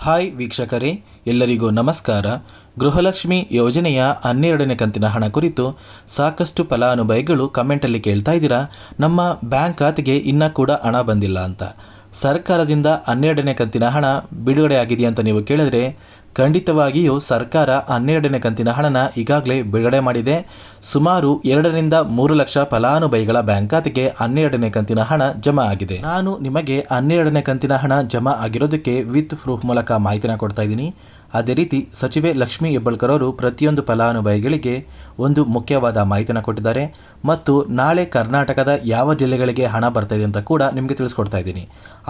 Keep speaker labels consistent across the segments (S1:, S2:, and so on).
S1: Hi ವೀಕ್ಷಕರೇ, ಎಲ್ಲರಿಗೂ ನಮಸ್ಕಾರ. ಗೃಹಲಕ್ಷ್ಮಿ ಯೋಜನೆಯ 12ನೇ ಕಂತಿನ ಹಣ ಕುರಿತು ಸಾಕಷ್ಟು ಫಲಾನುಭವಿಗಳು ಕಮೆಂಟಲ್ಲಿ ಕೇಳ್ತಾ ಇದ್ದೀರಾ, ನಮ್ಮ ಬ್ಯಾಂಕ್ ಖಾತೆಗೆ ಇನ್ನೂ ಕೂಡ ಹಣ ಬಂದಿಲ್ಲ ಅಂತ. ಸರ್ಕಾರದಿಂದ 12ನೇ ಕಂತಿನ ಹಣ ಬಿಡುಗಡೆ ಆಗಿದೆ ಅಂತ ನೀವು ಕೇಳಿದ್ರೆ, ಖಂಡಿತವಾಗಿಯೂ ಸರ್ಕಾರ 12ನೇ ಕಂತಿನ ಹಣನ ಈಗಾಗಲೇ ಬಿಡುಗಡೆ ಮಾಡಿದೆ. ಸುಮಾರು 2ರಿಂದ 3 ಲಕ್ಷ ಫಲಾನುಭವಿಗಳ ಬ್ಯಾಂಕ್ ಖಾತೆಗೆ 12ನೇ ಕಂತಿನ ಹಣ ಜಮಾ ಆಗಿದೆ. ನಾನು ನಿಮಗೆ 12ನೇ ಕಂತಿನ ಹಣ ಜಮಾ ಆಗಿರೋದಕ್ಕೆ ವಿತ್ ಪ್ರೂಫ್ ಮೂಲಕ ಮಾಹಿತಿನ ಕೊಡ್ತಾ ಇದ್ದೀನಿ. ಅದೇ ರೀತಿ ಸಚಿವೆ ಲಕ್ಷ್ಮೀ ಹೆಬ್ಬಾಳ್ಕರ್ ಅವರು ಪ್ರತಿಯೊಂದು ಫಲಾನುಭವಿಗಳಿಗೆ ಒಂದು ಮುಖ್ಯವಾದ ಮಾಹಿತಿನ ಕೊಟ್ಟಿದ್ದಾರೆ ಮತ್ತು ನಾಳೆ ಕರ್ನಾಟಕದ ಯಾವ ಜಿಲ್ಲೆಗಳಿಗೆ ಹಣ ಬರ್ತಾ ಇದೆ ಅಂತ ಕೂಡ ನಿಮಗೆ ತಿಳಿಸ್ಕೊಡ್ತಾ ಇದ್ದೀನಿ.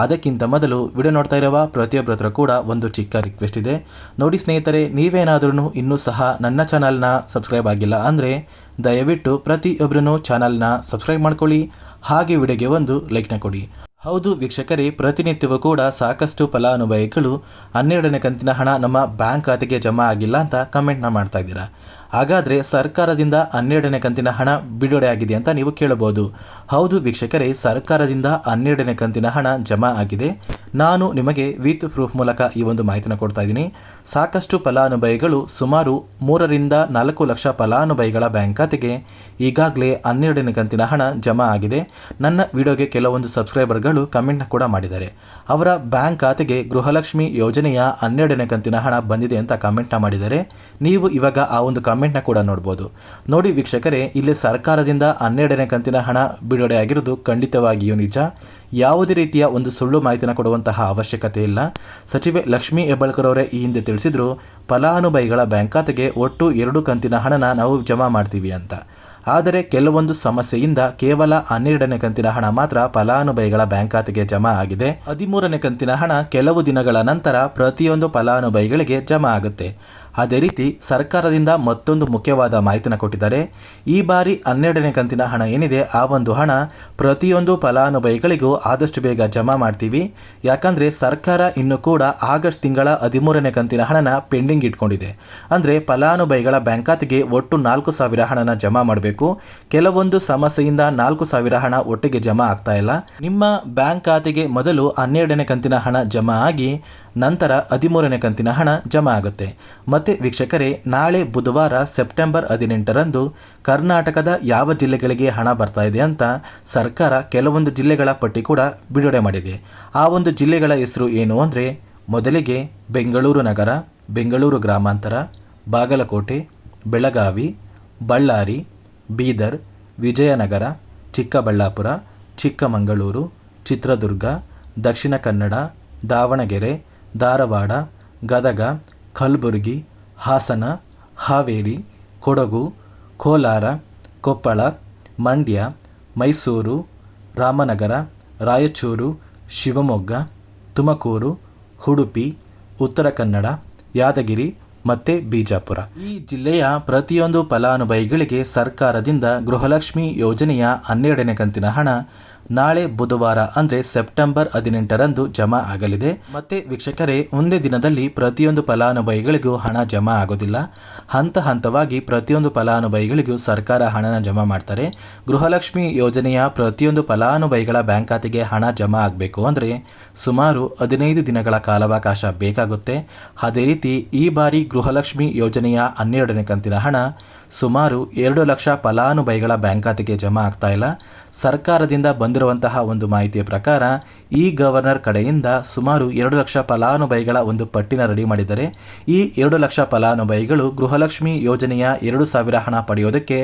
S1: ಅದಕ್ಕಿಂತ ಮೊದಲು ವಿಡಿಯೋ ನೋಡ್ತಾ ಇರುವ ಪ್ರತಿಯೊಬ್ಬರ ಹತ್ರ ಕೂಡ ಒಂದು ಚಿಕ್ಕ ರಿಕ್ವೆಸ್ಟ್ ಇದೆ. ನೋಡಿ ಸ್ನೇಹಿತರೆ, ನೀವೇನಾದ್ರೂ ಇನ್ನೂ ಸಹ ನನ್ನ ಚಾನಲ್ನ ಸಬ್ಸ್ಕ್ರೈಬ್ ಆಗಿಲ್ಲ ಅಂದರೆ ದಯವಿಟ್ಟು ಪ್ರತಿಯೊಬ್ಬರೂ ಚಾನಲ್ನ ಸಬ್ಸ್ಕ್ರೈಬ್ ಮಾಡ್ಕೊಳ್ಳಿ, ಹಾಗೆ ವಿಡಿಯೋಗೆ ಒಂದು ಲೈಕ್ನ ಕೊಡಿ. ಹೌದು ವೀಕ್ಷಕರೇ, ಪ್ರತಿನಿತ್ಯವೂ ಕೂಡ ಸಾಕಷ್ಟು ಫಲಾನುಭವಿಗಳು 12ನೇ ಕಂತಿನ ಹಣ ನಮ್ಮ ಬ್ಯಾಂಕ್ ಖಾತೆಗೆ ಜಮಾ ಆಗಿಲ್ಲ ಅಂತ ಕಮೆಂಟ್ನ ಮಾಡ್ತಾ ಇದ್ದೀರಾ. ಹಾಗಾದರೆ ಸರ್ಕಾರದಿಂದ 12ನೇ ಕಂತಿನ ಹಣ ಬಿಡುಗಡೆ ಆಗಿದೆ ಅಂತ ನೀವು ಕೇಳಬಹುದು. ಹೌದು ವೀಕ್ಷಕರೇ, ಸರ್ಕಾರದಿಂದ 12ನೇ ಕಂತಿನ ಹಣ ಜಮಾ ಆಗಿದೆ. ನಾನು ನಿಮಗೆ ವಿತ್ ಪ್ರೂಫ್ ಮೂಲಕ ಈ ಒಂದು ಮಾಹಿತಿನ ಕೊಡ್ತಾ ಇದ್ದೀನಿ. ಸಾಕಷ್ಟು ಫಲಾನುಭವಿಗಳು ಸುಮಾರು 3ರಿಂದ 4 ಲಕ್ಷ ಫಲಾನುಭವಿಗಳ ಬ್ಯಾಂಕ್ ಖಾತೆಗೆ ಈಗಾಗಲೇ 12ನೇ ಕಂತಿನ ಹಣ ಜಮಾ ಆಗಿದೆ. ನನ್ನ ವಿಡಿಯೋಗೆ ಕೆಲವೊಂದು ಸಬ್ಸ್ಕ್ರೈಬರ್ಗಳು ಕಮೆಂಟ್ನ ಕೂಡ ಮಾಡಿದ್ದಾರೆ. ಅವರ ಬ್ಯಾಂಕ್ ಖಾತೆಗೆ ಗೃಹಲಕ್ಷ್ಮಿ ಯೋಜನೆಯ 12ನೇ ಕಂತಿನ ಹಣ ಬಂದಿದೆ ಅಂತ ಕಮೆಂಟ್ನ ಮಾಡಿದ್ದಾರೆ. ನೀವು ಇವಾಗ ಆ ಒಂದು ಕಮೆಂಟ್ನ ಕೂಡ ನೋಡ್ಬೋದು. ನೋಡಿ ವೀಕ್ಷಕರೇ, ಇಲ್ಲಿ ಸರ್ಕಾರದಿಂದ 12ನೇ ಕಂತಿನ ಹಣ ಬಿಡುಗಡೆ ಆಗಿರೋದು ಖಂಡಿತವಾಗಿಯೂ ನಿಜ. ಯಾವುದೇ ರೀತಿಯ ಒಂದು ಸುಳ್ಳು ಮಾಹಿತಿನ ಕೊಡುವಂತಹ ಅವಶ್ಯಕತೆ ಇಲ್ಲ. ಸಚಿವೆ ಲಕ್ಷ್ಮೀ ಹೆಬ್ಬಾಳ್ಕರ್ ಅವರೇ ಈ ಹಿಂದೆ ತಿಳಿಸಿದ್ರು, ಫಲಾನುಭವಿಗಳ ಬ್ಯಾಂಕ್ ಖಾತೆಗೆ ಒಟ್ಟು 2 ಕಂತಿನ ಹಣನ ನಾವು ಜಮಾ ಮಾಡ್ತೀವಿ ಅಂತ. ಆದರೆ ಕೆಲವೊಂದು ಸಮಸ್ಯೆಯಿಂದ ಕೇವಲ 12ನೇ ಕಂತಿನ ಹಣ ಮಾತ್ರ ಫಲಾನುಭವಿಗಳ ಬ್ಯಾಂಕ್ ಖಾತೆಗೆ ಜಮಾ ಆಗಿದೆ. 13ನೇ ಕಂತಿನ ಹಣ ಕೆಲವು ದಿನಗಳ ನಂತರ ಪ್ರತಿಯೊಂದು ಫಲಾನುಭವಿಗಳಿಗೆ ಜಮಾ ಆಗುತ್ತೆ. ಅದೇ ರೀತಿ ಸರ್ಕಾರದಿಂದ ಮತ್ತೊಂದು ಮುಖ್ಯವಾದ ಮಾಹಿತಿನ ಕೊಟ್ಟಿದ್ದಾರೆ. ಈ ಬಾರಿ 12ನೇ ಕಂತಿನ ಹಣ ಏನಿದೆ, ಆ ಒಂದು ಹಣ ಪ್ರತಿಯೊಂದು ಫಲಾನುಭವಿಗಳಿಗೂ ಆದಷ್ಟು ಬೇಗ ಜಮಾ ಮಾಡ್ತೀವಿ. ಯಾಕಂದರೆ ಸರ್ಕಾರ ಇನ್ನೂ ಕೂಡ ಆಗಸ್ಟ್ ತಿಂಗಳ 13ನೇ ಕಂತಿನ ಹಣನ ಪೆಂಡಿಂಗ್ ಇಟ್ಕೊಂಡಿದೆ. ಅಂದರೆ ಫಲಾನುಭವಿಗಳ ಬ್ಯಾಂಕ್ ಖಾತೆಗೆ ಒಟ್ಟು 4,000 ಹಣನ ಜಮಾ ಮಾಡಬೇಕು. ಕೆಲವೊಂದು ಸಮಸ್ಯೆಯಿಂದ 4,000 ಹಣ ಒಟ್ಟಿಗೆ ಜಮಾ ಆಗ್ತಾ ಇಲ್ಲ. ನಿಮ್ಮ ಬ್ಯಾಂಕ್ ಖಾತೆಗೆ ಮೊದಲು 12ನೇ ಕಂತಿನ ಹಣ ಜಮಾ ಆಗಿ ನಂತರ 13ನೇ ಕಂತಿನ ಹಣ ಜಮಾ ಆಗುತ್ತೆ. ಮತ್ತೆ ವೀಕ್ಷಕರೇ, ನಾಳೆ ಬುಧವಾರ ಸೆಪ್ಟೆಂಬರ್ 18ರಂದು ಕರ್ನಾಟಕದ ಯಾವ ಜಿಲ್ಲೆಗಳಿಗೆ ಹಣ ಬರ್ತಾ ಇದೆ ಅಂತ ಸರ್ಕಾರ ಕೆಲವೊಂದು ಜಿಲ್ಲೆಗಳ ಪಟ್ಟಿ ಕೂಡ ಬಿಡುಗಡೆ ಮಾಡಿದೆ. ಆ ಒಂದು ಜಿಲ್ಲೆಗಳ ಹೆಸರು ಏನು ಅಂದರೆ, ಮೊದಲಿಗೆ ಬೆಂಗಳೂರು ನಗರ, ಬೆಂಗಳೂರು ಗ್ರಾಮಾಂತರ, ಬಾಗಲಕೋಟೆ, ಬೆಳಗಾವಿ, ಬಳ್ಳಾರಿ, ಬೀದರ್, ವಿಜಯನಗರ, ಚಿಕ್ಕಬಳ್ಳಾಪುರ, ಚಿಕ್ಕಮಗಳೂರು, ಚಿತ್ರದುರ್ಗ, ದಕ್ಷಿಣ ಕನ್ನಡ, ದಾವಣಗೆರೆ, ಧಾರವಾಡ, ಗದಗ, ಕಲಬುರಗಿ, ಹಾಸನ, ಹಾವೇರಿ, ಕೊಡಗು, ಕೋಲಾರ, ಕೊಪ್ಪಳ, ಮಂಡ್ಯ, ಮೈಸೂರು, ರಾಮನಗರ, ರಾಯಚೂರು, ಶಿವಮೊಗ್ಗ, ತುಮಕೂರು, ಉಡುಪಿ, ಉತ್ತರ ಕನ್ನಡ, ಯಾದಗಿರಿ ಮತ್ತು ಬಿಜಾಪುರ. ಈ ಜಿಲ್ಲೆಯ ಪ್ರತಿಯೊಂದು ಫಲಾನುಭವಿಗಳಿಗೆ ಸರ್ಕಾರದಿಂದ ಗೃಹಲಕ್ಷ್ಮಿ ಯೋಜನೆಯ 12ನೇ ಕಂತಿನ ಹಣ ನಾಳೆ ಬುಧವಾರ ಅಂದರೆ ಸೆಪ್ಟೆಂಬರ್ 18ರಂದು ಜಮಾ ಆಗಲಿದೆ. ಮತ್ತೆ ವೀಕ್ಷಕರೇ, ಒಂದೇ ದಿನದಲ್ಲಿ ಪ್ರತಿಯೊಂದು ಫಲಾನುಭವಿಗಳಿಗೂ ಹಣ ಜಮಾ ಆಗೋದಿಲ್ಲ. ಹಂತ ಹಂತವಾಗಿ ಪ್ರತಿಯೊಂದು ಫಲಾನುಭವಿಗಳಿಗೂ ಸರ್ಕಾರ ಹಣನ ಜಮಾ ಮಾಡ್ತಾರೆ. ಗೃಹಲಕ್ಷ್ಮಿ ಯೋಜನೆಯ ಪ್ರತಿಯೊಂದು ಫಲಾನುಭವಿಗಳ ಬ್ಯಾಂಕ್ ಖಾತೆಗೆ ಹಣ ಜಮಾ ಆಗಬೇಕು ಅಂದರೆ ಸುಮಾರು 15 ದಿನಗಳ ಕಾಲಾವಕಾಶ ಬೇಕಾಗುತ್ತೆ. ಅದೇ ರೀತಿ ಈ ಬಾರಿ ಗೃಹಲಕ್ಷ್ಮಿ ಯೋಜನೆಯ 12ನೇ ಕಂತಿನ ಹಣ ಸುಮಾರು 2 ಲಕ್ಷ ಫಲಾನುಭವಿಗಳ ಬ್ಯಾಂಕ್ ಖಾತೆಗೆ ಜಮಾ ಆಗ್ತಾ ಇಲ್ಲ. ಸರ್ಕಾರದಿಂದ ಬಂದಿರುವಂತಹ ಒಂದು ಮಾಹಿತಿಯ ಪ್ರಕಾರ ಈ ಗವರ್ನರ್ ಕಡೆಯಿಂದ ಸುಮಾರು 2 ಲಕ್ಷ ಫಲಾನುಭವಿಗಳ ಒಂದು ಪಟ್ಟಿನ ರೆಡಿ ಮಾಡಿದ್ದಾರೆ. ಈ 2 ಲಕ್ಷ ಫಲಾನುಭವಿಗಳು ಗೃಹಲಕ್ಷ್ಮಿ ಯೋಜನೆಯ 2,000 ಹಣ ಪಡೆಯೋದಕ್ಕೆ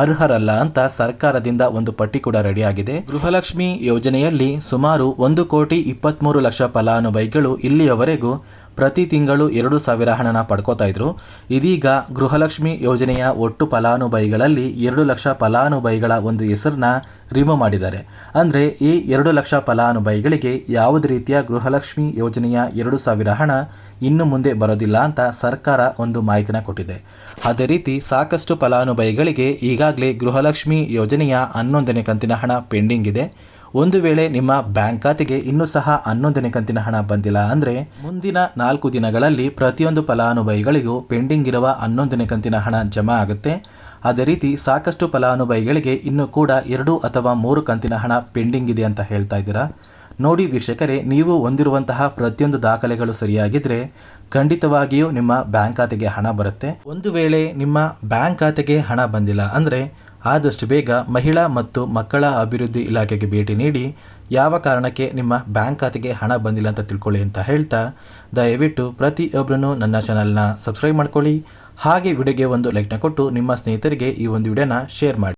S1: ಅರ್ಹರಲ್ಲ ಅಂತ ಸರ್ಕಾರದಿಂದ ಒಂದು ಪಟ್ಟಿ ಕೂಡ ರೆಡಿಯಾಗಿದೆ. ಗೃಹಲಕ್ಷ್ಮಿ ಯೋಜನೆಯಲ್ಲಿ ಸುಮಾರು 1,23,00,000 ಫಲಾನುಭವಿಗಳು ಇಲ್ಲಿಯವರೆಗೂ ಪ್ರತಿ ತಿಂಗಳು 2,000 ಹಣನ ಪಡ್ಕೋತಾ ಇದ್ರು. ಇದೀಗ ಗೃಹಲಕ್ಷ್ಮಿ ಯೋಜನೆಯ ಒಟ್ಟು ಫಲಾನುಭವಿಗಳಲ್ಲಿ 2 ಲಕ್ಷ ಫಲಾನುಭವಿಗಳ ಒಂದು ಹೆಸರನ್ನ ರಿಮೂವ್ ಮಾಡಿದ್ದಾರೆ. ಅಂದರೆ ಈ 2 ಲಕ್ಷ ಫಲಾನುಭವಿಗಳಿಗೆ ಯಾವುದೇ ರೀತಿಯ ಗೃಹಲಕ್ಷ್ಮಿ ಯೋಜನೆಯ 2,000 ಹಣ ಇನ್ನು ಮುಂದೆ ಬರೋದಿಲ್ಲ ಅಂತ ಸರ್ಕಾರ ಒಂದು ಮಾಹಿತಿನ ಕೊಟ್ಟಿದೆ. ಅದೇ ರೀತಿ ಸಾಕಷ್ಟು ಫಲಾನುಭವಿಗಳಿಗೆ ಈಗಾಗಲೇ ಗೃಹಲಕ್ಷ್ಮಿ ಯೋಜನೆಯ 11ನೇ ಕಂತಿನ ಹಣ ಪೆಂಡಿಂಗ್ ಇದೆ. ಒಂದು ವೇಳೆ ನಿಮ್ಮ ಬ್ಯಾಂಕ್ ಖಾತೆಗೆ ಇನ್ನೂ ಸಹ 11ನೇ ಕಂತಿನ ಹಣ ಬಂದಿಲ್ಲ ಅಂದರೆ ಮುಂದಿನ 4 ದಿನಗಳಲ್ಲಿ ಪ್ರತಿಯೊಂದು ಫಲಾನುಭವಿಗಳಿಗೂ ಪೆಂಡಿಂಗ್ ಇರುವ 11ನೇ ಕಂತಿನ ಹಣ ಜಮಾ ಆಗುತ್ತೆ. ಅದೇ ರೀತಿ ಸಾಕಷ್ಟು ಫಲಾನುಭವಿಗಳಿಗೆ ಇನ್ನೂ ಕೂಡ 2 ಅಥವಾ 3 ಕಂತಿನ ಹಣ ಪೆಂಡಿಂಗ್ ಇದೆ ಅಂತ ಹೇಳ್ತಾ ಇದ್ದೀರಾ. ನೋಡಿ ವೀಕ್ಷಕರೇ, ನೀವು ಹೊಂದಿರುವಂತಹ ಪ್ರತಿಯೊಂದು ದಾಖಲೆಗಳು ಸರಿಯಾಗಿದ್ದರೆ ಖಂಡಿತವಾಗಿಯೂ ನಿಮ್ಮ ಬ್ಯಾಂಕ್ ಖಾತೆಗೆ ಹಣ ಬರುತ್ತೆ. ಒಂದು ವೇಳೆ ನಿಮ್ಮ ಬ್ಯಾಂಕ್ ಖಾತೆಗೆ ಹಣ ಬಂದಿಲ್ಲ ಅಂದರೆ ಆದಷ್ಟು ಬೇಗ ಮಹಿಳಾ ಮತ್ತು ಮಕ್ಕಳ ಅಭಿವೃದ್ಧಿ ಇಲಾಖೆಗೆ ಭೇಟಿ ನೀಡಿ ಯಾವ ಕಾರಣಕ್ಕೆ ನಿಮ್ಮ ಬ್ಯಾಂಕ್ ಖಾತೆಗೆ ಹಣ ಬಂದಿಲ್ಲ ಅಂತ ತಿಳ್ಕೊಳ್ಳಿ ಅಂತ ಹೇಳ್ತಾ, ದಯವಿಟ್ಟು ಪ್ರತಿಯೊಬ್ಬರೂ ನನ್ನ ಚಾನಲ್ನ ಸಬ್ಸ್ಕ್ರೈಬ್ ಮಾಡ್ಕೊಳ್ಳಿ. ಹಾಗೆ ವಿಡಿಯೋಗೆ ಒಂದು ಲೈಕ್ನ ಕೊಟ್ಟು ನಿಮ್ಮ ಸ್ನೇಹಿತರಿಗೆ ಈ ಒಂದು ವಿಡಿಯೋನ ಶೇರ್ ಮಾಡಿ.